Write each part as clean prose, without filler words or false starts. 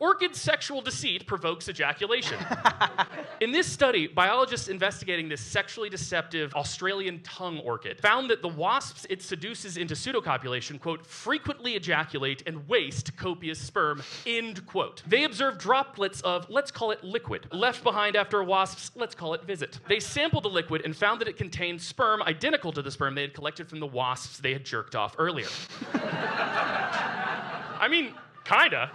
Orchid sexual deceit provokes ejaculation. In this study, biologists investigating this sexually deceptive Australian tongue orchid found that the wasps it seduces into pseudocopulation, quote, frequently ejaculate and waste copious sperm, end quote. They observed droplets of, let's call it liquid, left behind after a wasp's, let's call it visit. They sampled the liquid and found that it contained sperm identical to the sperm they had collected from the wasps they had jerked off earlier. I mean, kinda.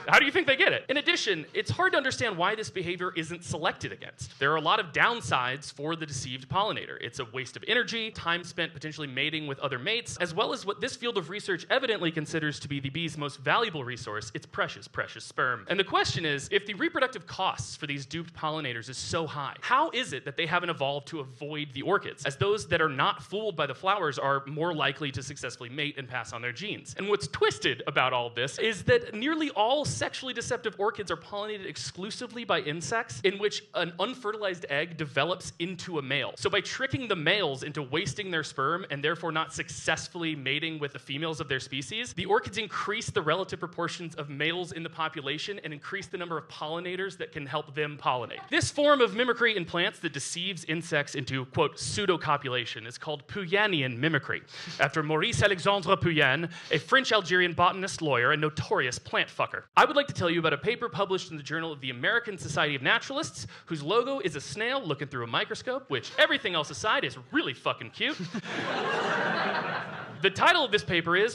How do you think they get it? In addition, it's hard to understand why this behavior isn't selected against. There are a lot of downsides for the deceived pollinator. It's a waste of energy, time spent potentially mating with other mates, as well as what this field of research evidently considers to be the bee's most valuable resource, its precious, precious sperm. And the question is, if the reproductive costs for these duped pollinators is so high, how is it that they haven't evolved to avoid the orchids, as those that are not fooled by the flowers are more likely to successfully mate and pass on their genes? And what's twisted about all this is that nearly all sexually deceptive orchids are pollinated exclusively by insects in which an unfertilized egg develops into a male. So by tricking the males into wasting their sperm and therefore not successfully mating with the females of their species, the orchids increase the relative proportions of males in the population and increase the number of pollinators that can help them pollinate. This form of mimicry in plants that deceives insects into, quote, pseudocopulation is called Puyanian mimicry, after Maurice Alexandre Puyan, a French-Algerian botanist, lawyer, and notorious plant fucker. I would like to tell you about a paper published in the Journal of the American Society of Naturalists, whose logo is a snail looking through a microscope, which, everything else aside, is really fucking cute. The title of this paper is